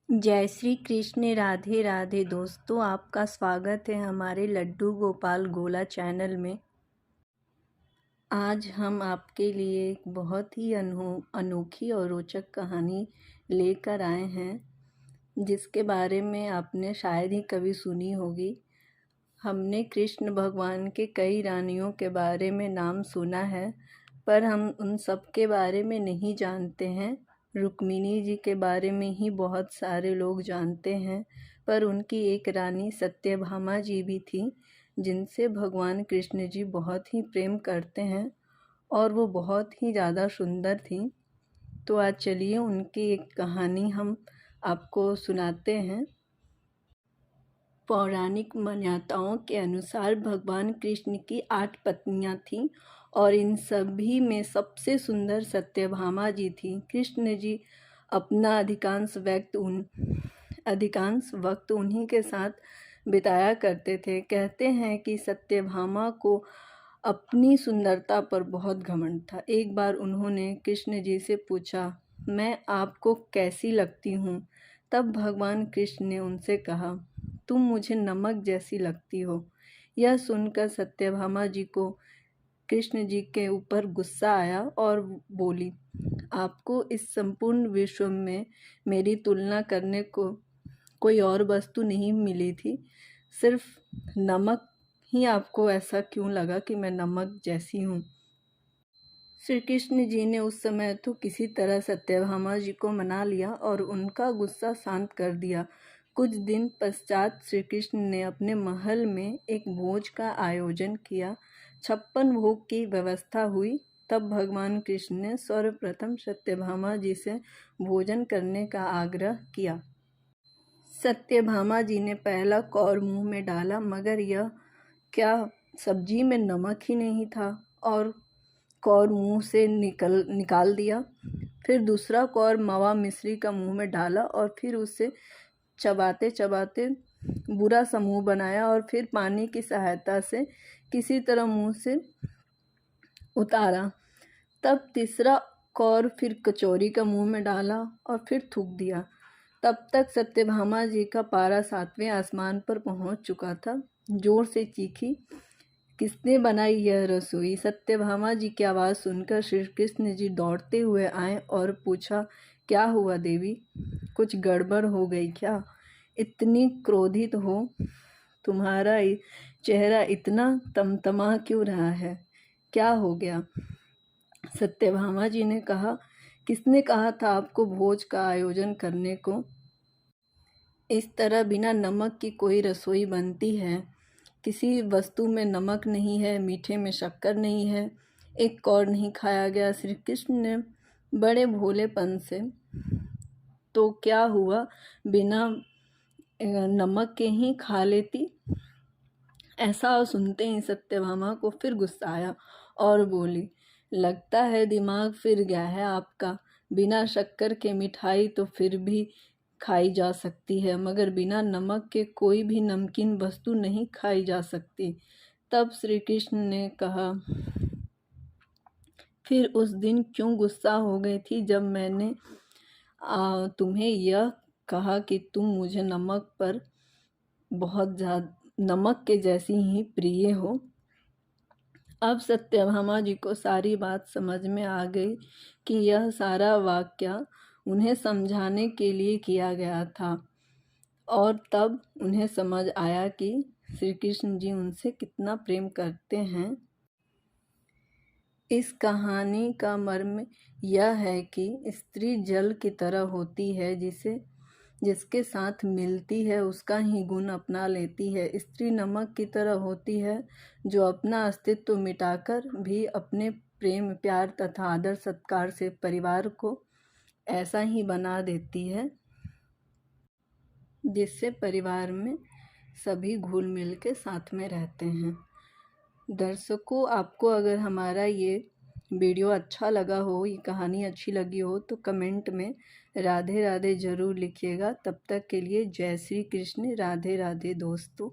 जय श्री कृष्ण। राधे राधे दोस्तों, आपका स्वागत है हमारे लड्डू गोपाल गोला चैनल में। आज हम आपके लिए एक बहुत ही अनोखी और रोचक कहानी लेकर आए हैं, जिसके बारे में आपने शायद ही कभी सुनी होगी। हमने कृष्ण भगवान के कई रानियों के बारे में नाम सुना है, पर हम उन सब के बारे में नहीं जानते हैं। रुक्मिणी जी के बारे में ही बहुत सारे लोग जानते हैं, पर उनकी एक रानी सत्यभामा जी भी थी, जिनसे भगवान कृष्ण जी बहुत ही प्रेम करते हैं और वो बहुत ही ज़्यादा सुंदर थी। तो आज चलिए उनकी एक कहानी हम आपको सुनाते हैं। पौराणिक मान्यताओं के अनुसार भगवान कृष्ण की 8 पत्नियां थीं और इन सभी में सबसे सुंदर सत्यभामा जी थीं। कृष्ण जी अपना अधिकांश वक्त उन्हीं के साथ बिताया करते थे। कहते हैं कि सत्यभामा को अपनी सुंदरता पर बहुत घमंड था। एक बार उन्होंने कृष्ण जी से पूछा, मैं आपको कैसी लगती हूँ? तब भगवान कृष्ण ने उनसे कहा, तुम मुझे नमक जैसी लगती हो। यह सुनकर सत्यभामा जी को कृष्ण जी के ऊपर गुस्सा आया और बोली, आपको इस संपूर्ण विश्व में मेरी तुलना करने को कोई और वस्तु नहीं मिली थी, सिर्फ नमक ही आपको ऐसा क्यों लगा कि मैं नमक जैसी हूँ? श्री कृष्ण जी ने उस समय तो किसी तरह सत्यभामा जी को मना लिया और उनका गुस्सा शांत कर दिया। कुछ दिन पश्चात श्री कृष्ण ने अपने महल में एक भोज का आयोजन किया। 56 भोग की व्यवस्था हुई। तब भगवान कृष्ण ने सर्वप्रथम सत्यभामा जी से भोजन करने का आग्रह किया। सत्यभामा जी ने पहला कौर मुंह में डाला, मगर यह क्या, सब्जी में नमक ही नहीं था और कौर मुंह से निकाल दिया। फिर दूसरा कौर मवा मिश्री का मुंह में डाला और फिर उसे चबाते चबाते बुरा सा मुंह बनाया और फिर पानी की सहायता से किसी तरह मुंह से उतारा। तब तीसरा कौर फिर कचौरी का मुंह में डाला और फिर थूक दिया। तब तक सत्यभामा जी का पारा 7वें आसमान पर पहुंच चुका था। जोर से चीखी, किसने बनाई यह रसोई? सत्यभामा जी की आवाज़ सुनकर श्री कृष्ण जी दौड़ते हुए आए और पूछा, क्या हुआ देवी, कुछ गड़बड़ हो गई क्या? इतनी क्रोधित हो, तुम्हारा चेहरा इतना तमतमा क्यों रहा है? क्या हो गया? सत्यभामा जी ने कहा, किसने कहा था आपको भोज का आयोजन करने को? इस तरह बिना नमक की कोई रसोई बनती है? किसी वस्तु में नमक नहीं है, मीठे में शक्कर नहीं है, एक कौर नहीं खाया गया। श्री कृष्ण ने बड़े भोलेपन से, तो क्या हुआ, बिना नमक के ही खा लेती। ऐसा सुनते ही सत्यभामा को फिर गुस्सा आया और बोली, लगता है दिमाग फिर गया है आपका। बिना शक्कर के मिठाई तो फिर भी खाई जा सकती है, मगर बिना नमक के कोई भी नमकीन वस्तु नहीं खाई जा सकती। तब श्री कृष्ण ने कहा, फिर उस दिन क्यों गुस्सा हो गई थी जब मैंने तुम्हें यह कहा कि तुम मुझे नमक पर बहुत ज़्यादा, नमक के जैसी ही प्रिय हो? अब सत्यभामा जी को सारी बात समझ में आ गई कि यह सारा वाक्य उन्हें समझाने के लिए किया गया था, और तब उन्हें समझ आया कि श्री कृष्ण जी उनसे कितना प्रेम करते हैं। इस कहानी का मर्म यह है कि स्त्री जल की तरह होती है, जिसके साथ मिलती है उसका ही गुण अपना लेती है। स्त्री नमक की तरह होती है, जो अपना अस्तित्व मिटाकर भी अपने प्रेम, प्यार तथा आदर सत्कार से परिवार को ऐसा ही बना देती है, जिससे परिवार में सभी घुल मिल के साथ में रहते हैं। दर्शकों, आपको अगर हमारा ये वीडियो अच्छा लगा हो, ये कहानी अच्छी लगी हो, तो कमेंट में राधे राधे ज़रूर लिखिएगा। तब तक के लिए जय श्री कृष्ण। राधे राधे दोस्तों।